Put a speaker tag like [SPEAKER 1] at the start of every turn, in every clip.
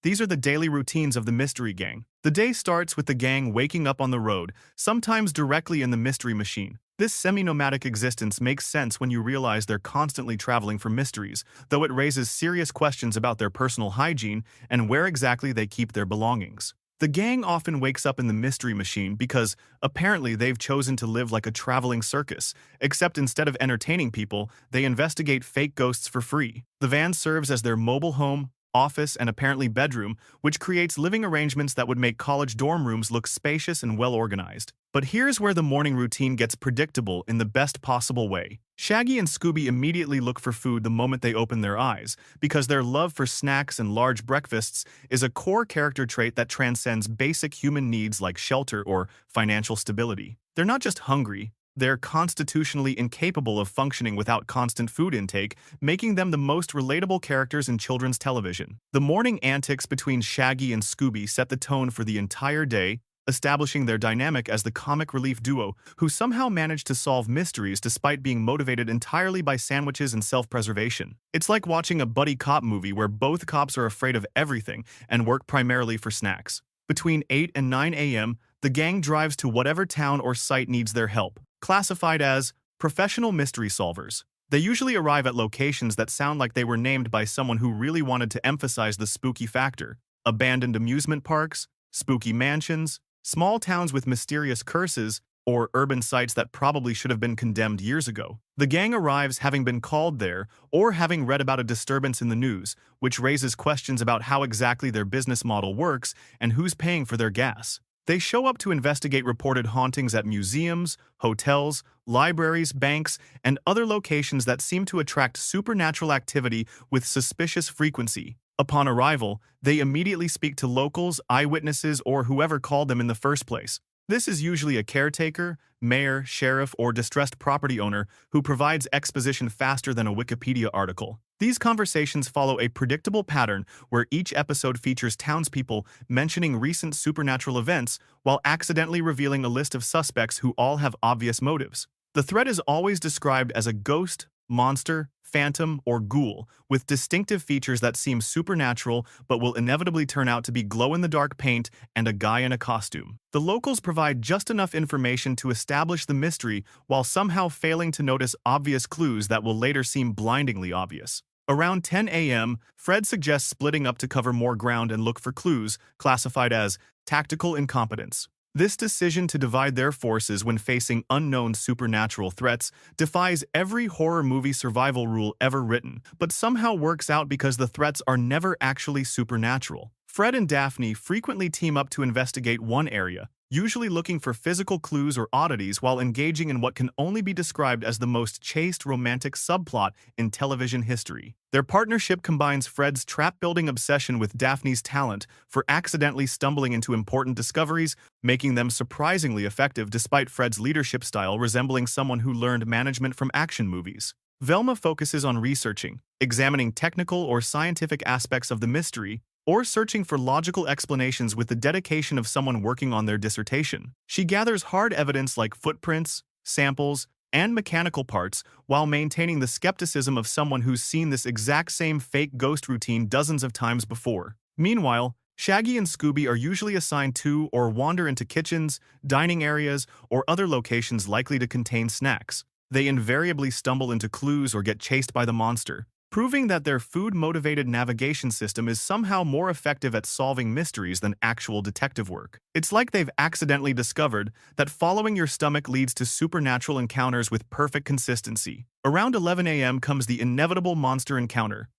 [SPEAKER 1] These are the daily routines of the Mystery Gang. The day starts with the gang waking up on the road, sometimes directly in the Mystery Machine. This semi-nomadic existence makes sense when you realize they're constantly traveling for mysteries, though it raises serious questions about their personal hygiene and where exactly they keep their belongings. The gang often wakes up in the Mystery Machine because, apparently, they've chosen to live like a traveling circus, except instead of entertaining people, they investigate fake ghosts for free. The van serves as their mobile home, office, and apparently bedroom, which creates living arrangements that would make college dorm rooms look spacious and well-organized. But here's where the morning routine gets predictable in the best possible way. Shaggy and Scooby immediately look for food the moment they open their eyes, because their love for snacks and large breakfasts is a core character trait that transcends basic human needs like shelter or financial stability. They're not just hungry, they're constitutionally incapable of functioning without constant food intake, making them the most relatable characters in children's television. The morning antics between Shaggy and Scooby set the tone for the entire day, establishing their dynamic as the comic relief duo who somehow managed to solve mysteries despite being motivated entirely by sandwiches and self-preservation. It's like watching a buddy cop movie where both cops are afraid of everything and work primarily for snacks. Between 8 and 9 a.m., the gang drives to whatever town or site needs their help, classified as professional mystery solvers. They usually arrive at locations that sound like they were named by someone who really wanted to emphasize the spooky factor. Abandoned amusement parks, spooky mansions, small towns with mysterious curses, or urban sites that probably should have been condemned years ago. The gang arrives having been called there or having read about a disturbance in the news, which raises questions about how exactly their business model works and who's paying for their gas. They show up to investigate reported hauntings at museums, hotels, libraries, banks, and other locations that seem to attract supernatural activity with suspicious frequency. Upon arrival, they immediately speak to locals, eyewitnesses, or whoever called them in the first place. This is usually a caretaker, mayor, sheriff, or distressed property owner who provides exposition faster than a Wikipedia article. These conversations follow a predictable pattern where each episode features townspeople mentioning recent supernatural events while accidentally revealing a list of suspects who all have obvious motives. The threat is always described as a ghost, monster, phantom, or ghoul, with distinctive features that seem supernatural but will inevitably turn out to be glow-in-the-dark paint and a guy in a costume. The locals provide just enough information to establish the mystery while somehow failing to notice obvious clues that will later seem blindingly obvious. Around 10 a.m., Fred suggests splitting up to cover more ground and look for clues, classified as tactical incompetence. This decision to divide their forces when facing unknown supernatural threats defies every horror movie survival rule ever written, but somehow works out because the threats are never actually supernatural. Fred and Daphne frequently team up to investigate one area, usually looking for physical clues or oddities while engaging in what can only be described as the most chaste romantic subplot in television history. Their partnership combines Fred's trap-building obsession with Daphne's talent for accidentally stumbling into important discoveries, making them surprisingly effective despite Fred's leadership style resembling someone who learned management from action movies. Velma focuses on researching, examining technical or scientific aspects of the mystery, or searching for logical explanations with the dedication of someone working on their dissertation. She gathers hard evidence like footprints, samples, and mechanical parts while maintaining the skepticism of someone who's seen this exact same fake ghost routine dozens of times before. Meanwhile, Shaggy and Scooby are usually assigned to or wander into kitchens, dining areas, or other locations likely to contain snacks. They invariably stumble into clues or get chased by the monster, proving that their food-motivated navigation system is somehow more effective at solving mysteries than actual detective work. It's like they've accidentally discovered that following your stomach leads to supernatural encounters with perfect consistency. Around 11 a.m. comes the inevitable monster encounter,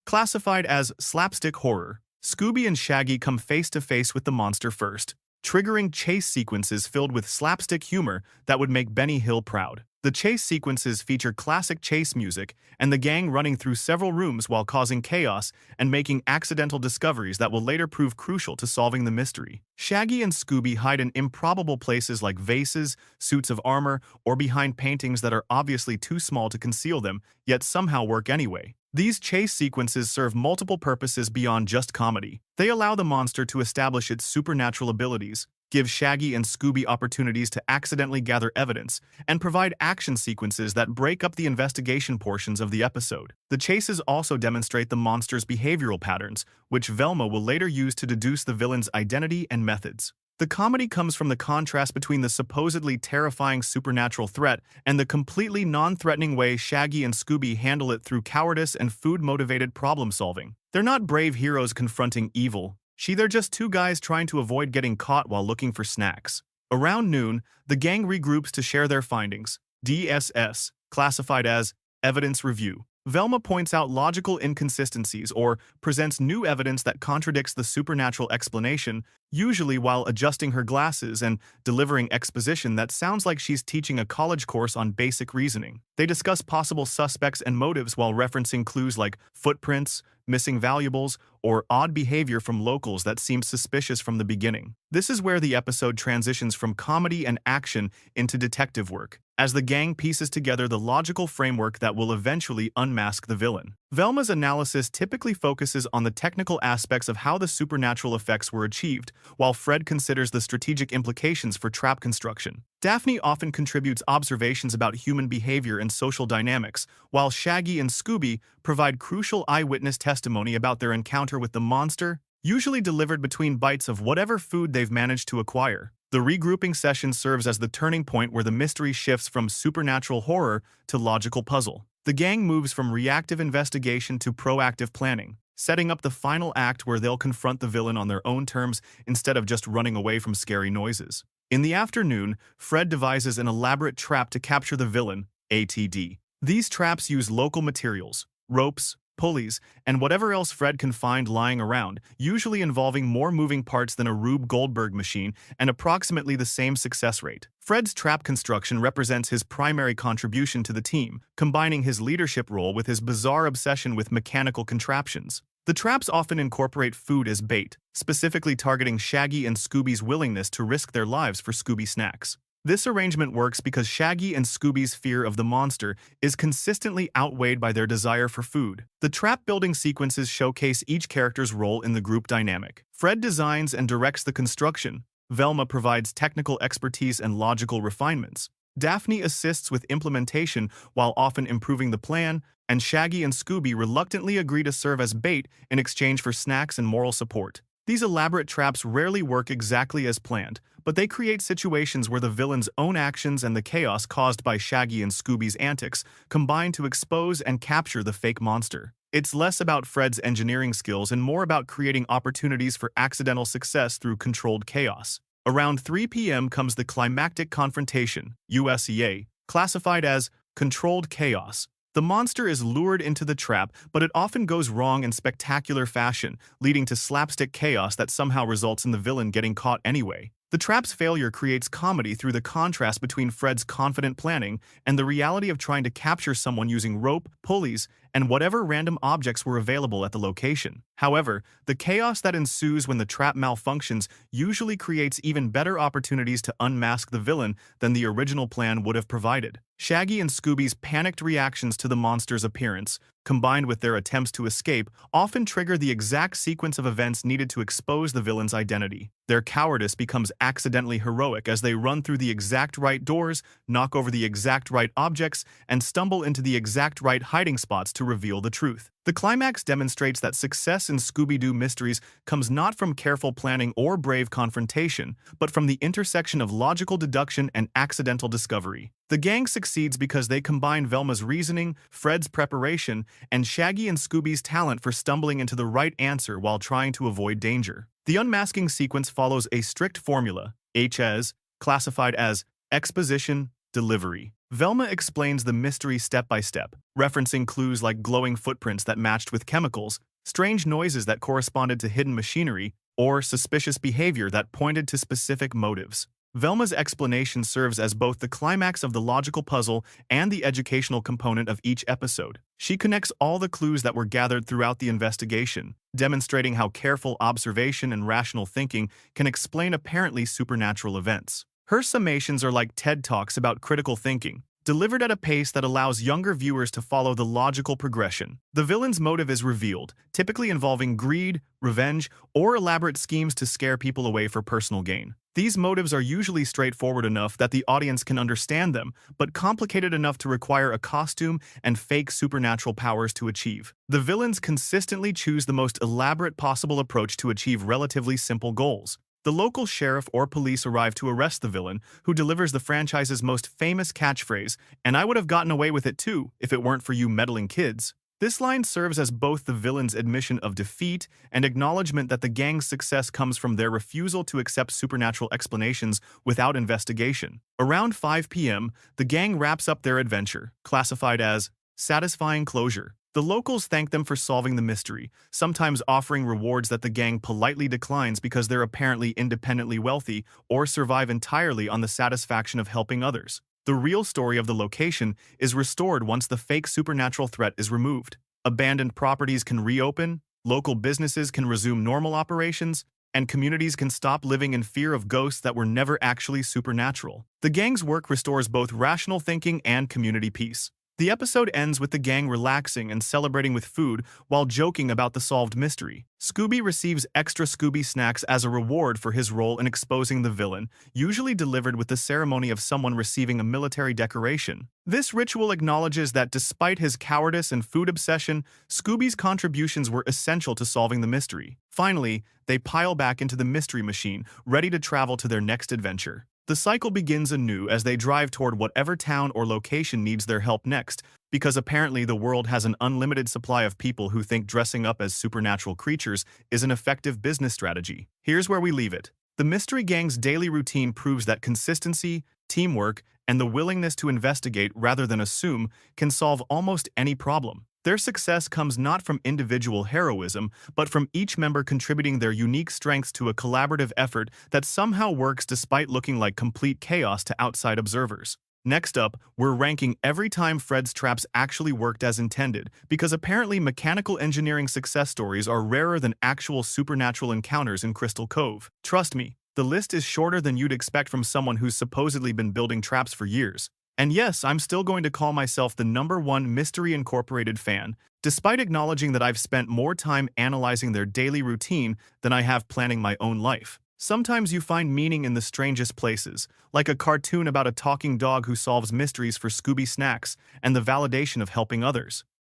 [SPEAKER 1] classified as slapstick horror. Scooby and Shaggy come face-to-face with the monster first, triggering chase sequences filled with slapstick humor that would make Benny Hill proud. The chase sequences feature classic chase music and the gang running through several rooms while causing chaos and making accidental discoveries that will later prove crucial to solving the mystery. Shaggy and Scooby hide in improbable places like vases, suits of armor, or behind paintings that are obviously too small to conceal them, yet somehow work anyway. These chase sequences serve multiple purposes beyond just comedy. They allow the monster to establish its supernatural abilities, give Shaggy and Scooby opportunities to accidentally gather evidence, and provide action sequences that break up the investigation portions of the episode. The chases also demonstrate the monster's behavioral patterns, which Velma will later use to deduce the villain's identity and methods. The comedy comes from the contrast between the supposedly terrifying supernatural threat and the completely non-threatening way Shaggy and Scooby handle it through cowardice and food-motivated problem-solving. They're not brave heroes confronting evil. They're just two guys trying to avoid getting caught while looking for snacks. Around noon, the gang regroups to share their findings. DSS, classified as Evidence Review. Velma points out logical inconsistencies or presents new evidence that contradicts the supernatural explanation, usually while adjusting her glasses and delivering exposition that sounds like she's teaching a college course on basic reasoning. They discuss possible suspects and motives while referencing clues like footprints, missing valuables, or odd behavior from locals that seemed suspicious from the beginning. This is where the episode transitions from comedy and action into detective work, as the gang pieces together the logical framework that will eventually unmask the villain. Velma's analysis typically focuses on the technical aspects of how the supernatural effects were achieved, while Fred considers the strategic implications for trap construction. Daphne often contributes observations about human behavior and social dynamics, while Shaggy and Scooby provide crucial eyewitness testimony about their encounter with the monster, usually delivered between bites of whatever food they've managed to acquire. The regrouping session serves as the turning point where the mystery shifts from supernatural horror to logical puzzle. The gang moves from reactive investigation to proactive planning, setting up the final act where they'll confront the villain on their own terms instead of just running away from scary noises. In the afternoon, Fred devises an elaborate trap to capture the villain, ATD. These traps use local materials, ropes, pulleys, and whatever else Fred can find lying around, usually involving more moving parts than a Rube Goldberg machine and approximately the same success rate. Fred's trap construction represents his primary contribution to the team, combining his leadership role with his bizarre obsession with mechanical contraptions. The traps often incorporate food as bait, specifically targeting Shaggy and Scooby's willingness to risk their lives for Scooby snacks. This arrangement works because Shaggy and Scooby's fear of the monster is consistently outweighed by their desire for food. The trap-building sequences showcase each character's role in the group dynamic. Fred designs and directs the construction. Velma provides technical expertise and logical refinements. Daphne assists with implementation while often improving the plan, and Shaggy and Scooby reluctantly agree to serve as bait in exchange for snacks and moral support. These elaborate traps rarely work exactly as planned, but they create situations where the villain's own actions and the chaos caused by Shaggy and Scooby's antics combine to expose and capture the fake monster. It's less about Fred's engineering skills and more about creating opportunities for accidental success through controlled chaos. Around 3 p.m. comes the climactic confrontation, USEA, classified as controlled chaos. The monster is lured into the trap, but it often goes wrong in spectacular fashion, leading to slapstick chaos that somehow results in the villain getting caught anyway. The trap's failure creates comedy through the contrast between Fred's confident planning and the reality of trying to capture someone using rope, pulleys, and whatever random objects were available at the location. However, the chaos that ensues when the trap malfunctions usually creates even better opportunities to unmask the villain than the original plan would have provided. Shaggy and Scooby's panicked reactions to the monster's appearance, combined with their attempts to escape, often trigger the exact sequence of events needed to expose the villain's identity. Their cowardice becomes accidentally heroic as they run through the exact right doors, knock over the exact right objects, and stumble into the exact right hiding spots to reveal the truth. The climax demonstrates that success in Scooby-Doo mysteries comes not from careful planning or brave confrontation, but from the intersection of logical deduction and accidental discovery. The gang succeeds because they combine Velma's reasoning, Fred's preparation, and Shaggy and Scooby's talent for stumbling into the right answer while trying to avoid danger. The unmasking sequence follows a strict formula, HS, classified as exposition, delivery. Velma explains the mystery step by step, referencing clues like glowing footprints that matched with chemicals, strange noises that corresponded to hidden machinery, or suspicious behavior that pointed to specific motives. Velma's explanation serves as both the climax of the logical puzzle and the educational component of each episode. She connects all the clues that were gathered throughout the investigation, demonstrating how careful observation and rational thinking can explain apparently supernatural events. Her summations are like TED Talks about critical thinking, delivered at a pace that allows younger viewers to follow the logical progression. The villain's motive is revealed, typically involving greed, revenge, or elaborate schemes to scare people away for personal gain. These motives are usually straightforward enough that the audience can understand them, but complicated enough to require a costume and fake supernatural powers to achieve. The villains consistently choose the most elaborate possible approach to achieve relatively simple goals. The local sheriff or police arrive to arrest the villain, who delivers the franchise's most famous catchphrase, "And I would have gotten away with it too, if it weren't for you meddling kids." This line serves as both the villain's admission of defeat and acknowledgement that the gang's success comes from their refusal to accept supernatural explanations without investigation. Around 5 p.m., the gang wraps up their adventure, classified as satisfying closure. The locals thank them for solving the mystery, sometimes offering rewards that the gang politely declines because they're apparently independently wealthy or survive entirely on the satisfaction of helping others. The real story of the location is restored once the fake supernatural threat is removed. Abandoned properties can reopen, local businesses can resume normal operations, and communities can stop living in fear of ghosts that were never actually supernatural. The gang's work restores both rational thinking and community peace. The episode ends with the gang relaxing and celebrating with food while joking about the solved mystery. Scooby receives extra Scooby snacks as a reward for his role in exposing the villain, usually delivered with the ceremony of someone receiving a military decoration. This ritual acknowledges that despite his cowardice and food obsession, Scooby's contributions were essential to solving the mystery. Finally, they pile back into the mystery machine, ready to travel to their next adventure. The cycle begins anew as they drive toward whatever town or location needs their help next, because apparently the world has an unlimited supply of people who think dressing up as supernatural creatures is an effective business strategy. Here's where we leave it. The Mystery Gang's daily routine proves that consistency, teamwork, and the willingness to investigate rather than assume can solve almost any problem. Their success comes not from individual heroism, but from each member contributing their unique strengths to a collaborative effort that somehow works despite looking like complete chaos to outside observers. Next up, we're ranking every time Fred's traps actually worked as intended, because apparently mechanical engineering success stories are rarer than actual supernatural encounters in Crystal Cove. Trust me, the list is shorter than you'd expect from someone who's supposedly been building traps for years. And yes, I'm still going to call myself the #1 Mystery Incorporated fan, despite acknowledging that I've spent more time analyzing their daily routine than I have planning my own life. Sometimes you find meaning in the strangest places, like a cartoon about a talking dog who solves mysteries for Scooby snacks and the validation of helping others.